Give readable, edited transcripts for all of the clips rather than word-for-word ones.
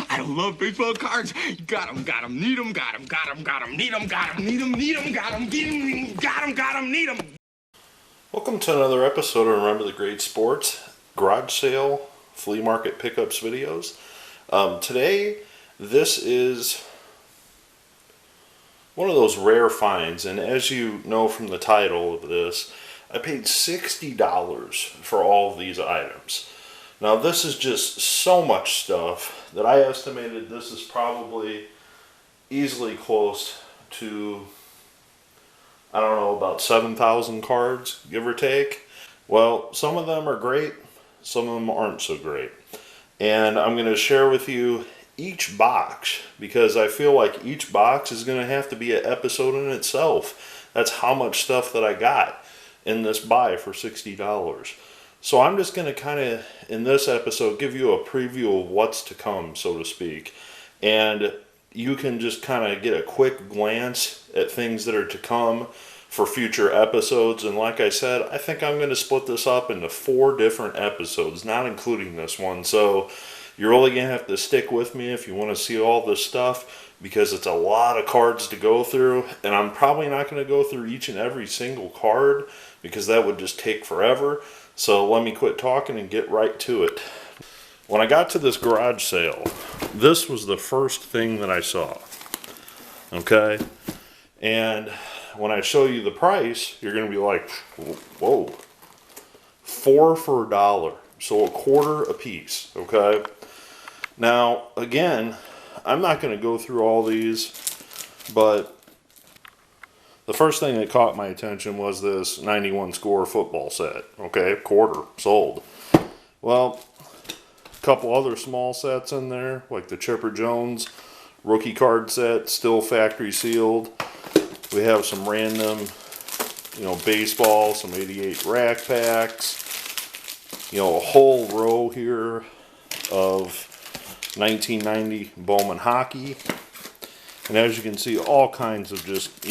I love baseball cards. Got 'em, need 'em, got 'em, need 'em, need 'em, got 'em, need 'em. Welcome to another episode of Remember the Great Sports garage sale flea market pickups videos. Today, this is one of those rare finds, and as you know from the title of this, I paid $60 for all of these items. Now this is just so much stuff that I estimated this is probably easily close to, I don't know, about 7,000 cards, give or take. Well, some of them are great, some of them aren't so great. And I'm going to share with you each box, because I feel like each box is going to have to be an episode in itself. That's how much stuff that I got in this buy for $60. So I'm just going to kind of, in this episode, give you a preview of what's to come, so to speak. And you can just kind of get a quick glance at things that are to come for future episodes. And like I said, I think I'm going to split this up into 4 different episodes, not including this one. So you're really going to have to stick with me if you want to see all this stuff, because it's a lot of cards to go through. And I'm probably not going to go through each and every single card, because that would just take forever. So let me quit talking and get right to it. When I got to this garage sale, this was the first thing that I saw. Okay? And when I show you the price, you're going to be like, whoa. 4 for $1. So a quarter a piece. Okay? Now, again, I'm not going to go through all these, but the first thing that caught my attention was this 91 score football set. Okay, quarter, sold. Well, a couple other small sets in there, like the Chipper Jones rookie card set, still factory sealed. We have some random, baseball, some 88 rack packs. A whole row here of 1990 Bowman hockey. And as you can see, all kinds of just,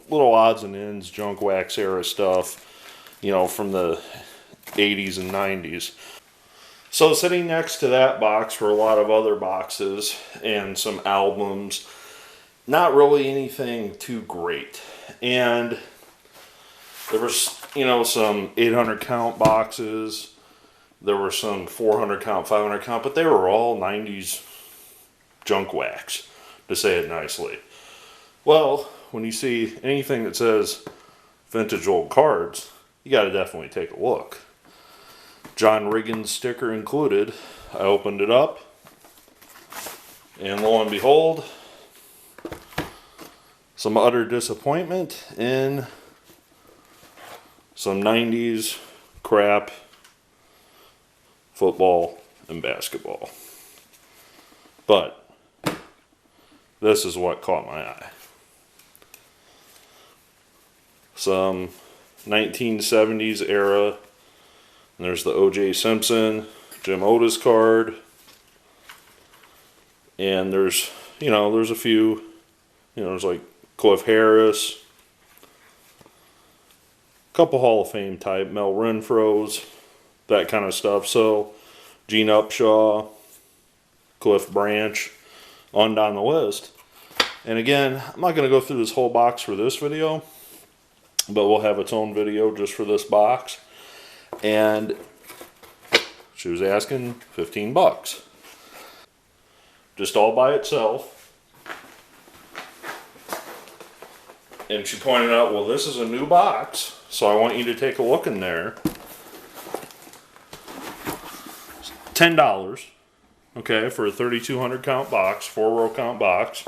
little odds and ends, junk wax era stuff, from the 80s and 90s. So sitting next to that box were a lot of other boxes and some albums. Not really anything too great. And there was, some 800 count boxes. There were some 400 count, 500 count, but they were all 90s junk wax, to say it nicely. Well, when you see anything that says vintage old cards, you got to definitely take a look. John Riggins sticker included. I opened it up, and lo and behold, some utter disappointment in some 90s crap football and basketball. But this is what caught my eye. Some 1970s era. And there's the O.J. Simpson, Jim Otis card. And there's a few, there's like Cliff Harris. A couple Hall of Fame type, Mel Renfro's, that kind of stuff. So, Gene Upshaw, Cliff Branch, on down the list. And again, I'm not going to go through this whole box for this video, but we'll have its own video just for this box. And she was asking $15. Just all by itself. And she pointed out, well, this is a new box, so I want you to take a look in there. $10, okay, for a 3,200 count box, 4-row count box.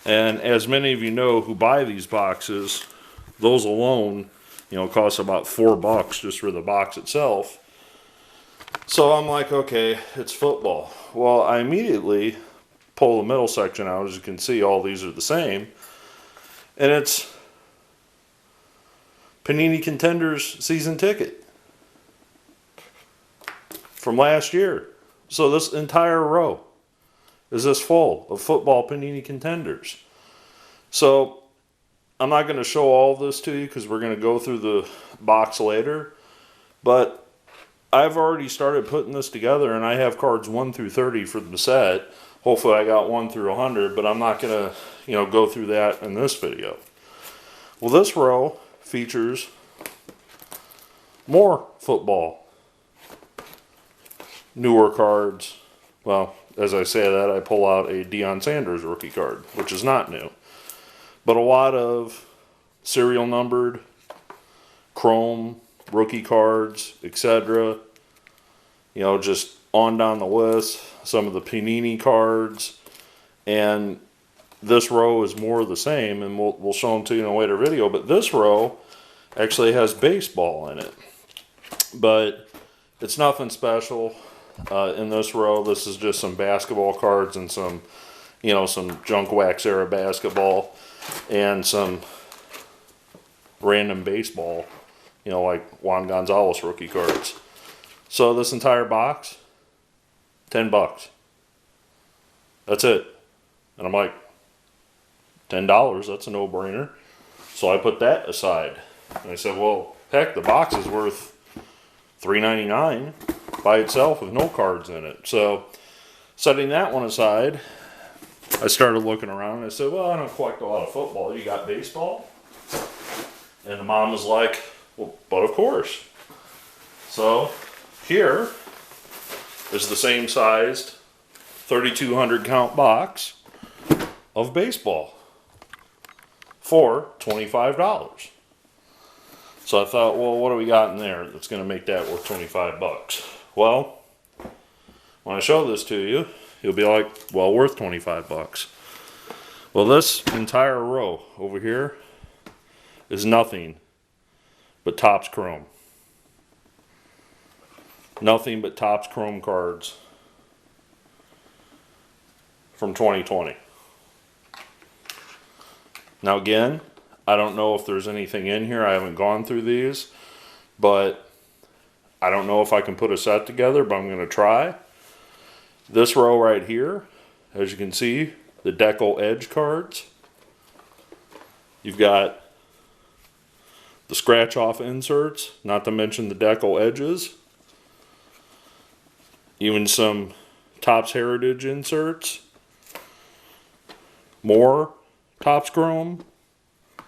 And as many of you know who buy these boxes, those alone, cost about $4 just for the box itself. So I'm like, okay, it's football. Well, I immediately pull the middle section out. As you can see, all these are the same. And it's Panini Contenders season ticket from last year. So this entire row is this full of football Panini Contenders. So I'm not going to show all of this to you because we're going to go through the box later. But I've already started putting this together, and I have cards 1 through 30 for the set. Hopefully I got 1 through 100, but I'm not going to, go through that in this video. Well, this row features more football. Newer cards. Well, as I say that, I pull out a Deion Sanders rookie card, which is not new. But a lot of serial numbered, chrome, rookie cards, etc. Just on down the list. Some of the Panini cards. And this row is more of the same, and we'll show them to you in a later video. But this row actually has baseball in it. But it's nothing special. In this row, this is just some basketball cards and some, some junk wax era basketball and some random baseball, like Juan Gonzalez rookie cards. So this entire box, $10. That's it. And I'm like, $10, that's a no-brainer. So I put that aside. And I said, well, heck, the box is worth $3.99 by itself with no cards in it. So setting that one aside, I started looking around and I said, well, I don't collect a lot of football. You got baseball? And the mom was like, well, but of course. So here is the same sized 3,200 count box of baseball for $25. So I thought, well, what do we got in there that's going to make that worth 25 bucks? Well, when I show this to you, you'll be like, well, worth 25 bucks. Well, this entire row over here is nothing but Topps Chrome. Nothing but Topps Chrome cards from 2020. Now again, I don't know if there's anything in here. I haven't gone through these, but I don't know if I can put a set together, but I'm going to try. This row right here, as you can see, the Deco Edge cards. You've got the scratch-off inserts, not to mention the Deco Edges. Even some Topps Heritage inserts. More Topps Chrome. A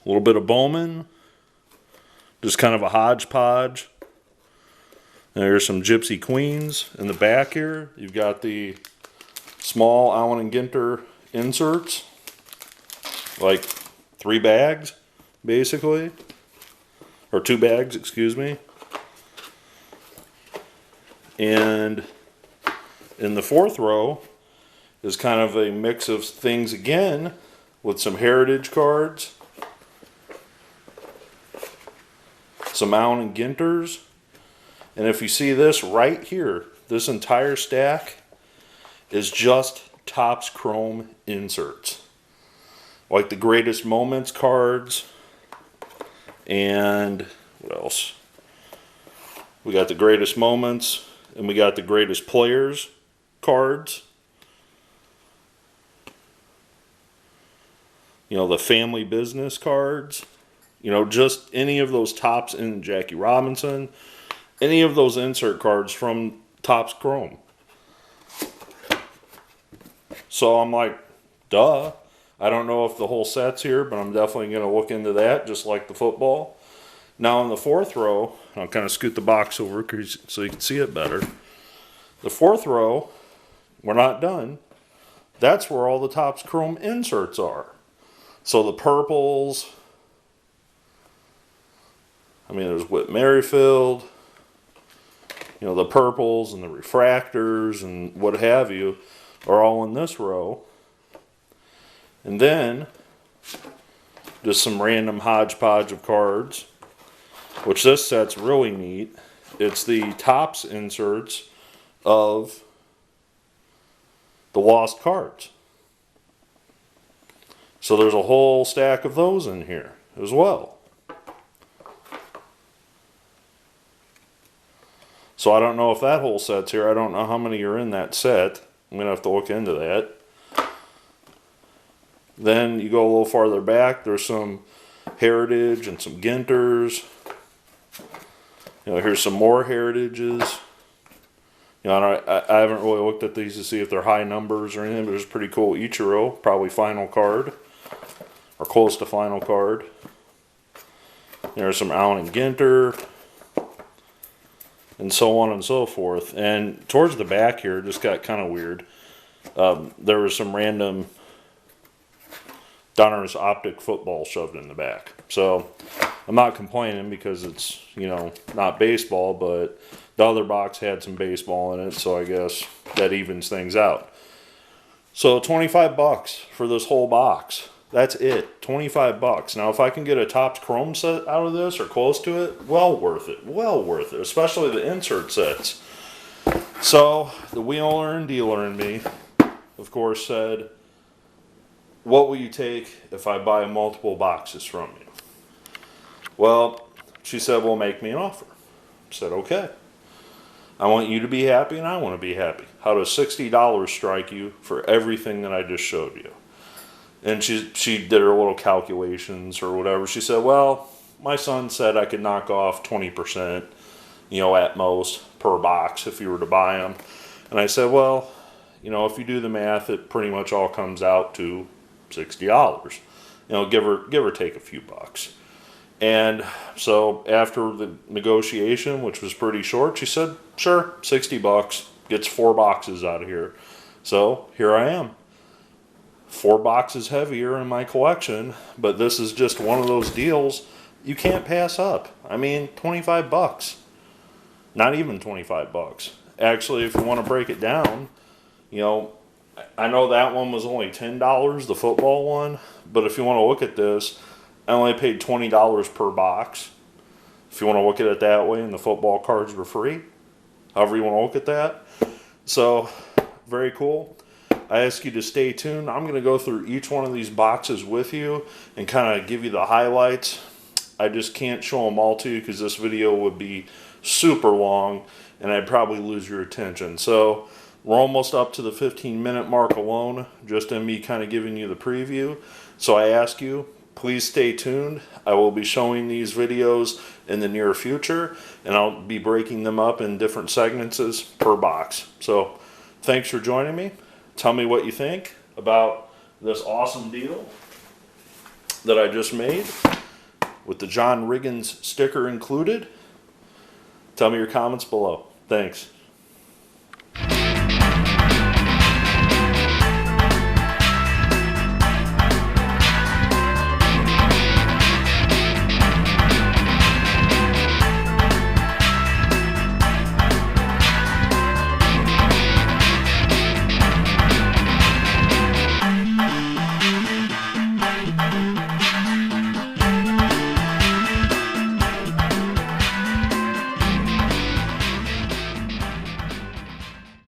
little bit of Bowman. Just kind of a hodgepodge. And there's some Gypsy Queens in the back here. You've got the small Allen and Ginter inserts. Like 3 bags, basically. Or 2 bags, excuse me. And in the 4th row is kind of a mix of things again with some Heritage cards. Some Allen and Ginters. And if you see this right here, this entire stack is just Topps Chrome inserts. Like the Greatest Moments cards. And what else? We got the Greatest Moments. And we got the Greatest Players cards. The Family Business cards. Just any of those Topps and Jackie Robinson. Any of those insert cards from Topps Chrome. So I'm like, duh. I don't know if the whole set's here, but I'm definitely going to look into that, just like the football. Now in the 4th row, I'll kind of scoot the box over so you can see it better. The 4th row, we're not done. That's where all the Topps Chrome inserts are. So the purples, there's Whit Merrifield, the purples and the refractors and what have you are all in this row. And then, just some random hodgepodge of cards, which this set's really neat. It's the Topps inserts of the Lost cards. So there's a whole stack of those in here as well. So I don't know if that whole set's here. I don't know how many are in that set. I'm going to have to look into that. Then you go a little farther back. There's some Heritage and some Ginters. You know, here's some more Heritages. You know, I haven't really looked at these to see if they're high numbers or anything, but it's pretty cool. Ichiro, probably final card, or close to final card. There's some Allen and Ginter, and so on and so forth. And towards the back here, it just got kind of weird. There was some random Donruss Optic football shoved in the back. So I'm not complaining because it's, you know, not baseball, but the other box had some baseball in it, so I guess that evens things out. So 25 bucks for this whole box. That's it. 25 bucks. Now if I can get a Topps Chrome set out of this or close to it, well worth it. Well worth it, especially the insert sets. So the wheeler and dealer in me, of course, said, what will you take if I buy multiple boxes from you? Well, she said, well, make me an offer. I said, okay. I want you to be happy and I want to be happy. How does $60 strike you for everything that I just showed you? And she did her little calculations or whatever. She said, well, my son said I could knock off 20%, you know, at most per box if you were to buy them. And I said, well, you know, if you do the math, it pretty much all comes out to $60. You know, give or take a few bucks. And so after the negotiation, which was pretty short, she said, sure, 60 bucks, gets 4 boxes out of here. So here I am. 4 boxes heavier in my collection, but this is just one of those deals you can't pass up. I mean, 25 bucks. Not even 25 bucks. Actually, if you want to break it down, you know, I know that one was only $10, the football one, but if you want to look at this, I only paid $20 per box. If you want to look at it that way, and the football cards were free. However you want to look at that. So, very cool. I ask you to stay tuned. I'm going to go through each one of these boxes with you and kind of give you the highlights. I just can't show them all to you because this video would be super long and I'd probably lose your attention. So, we're almost up to the 15-minute mark alone, just in me kind of giving you the preview. So I ask you, please stay tuned. I will be showing these videos in the near future, and I'll be breaking them up in different segments per box. So thanks for joining me. Tell me what you think about this awesome deal that I just made with the John Riggins sticker included. Tell me your comments below. Thanks.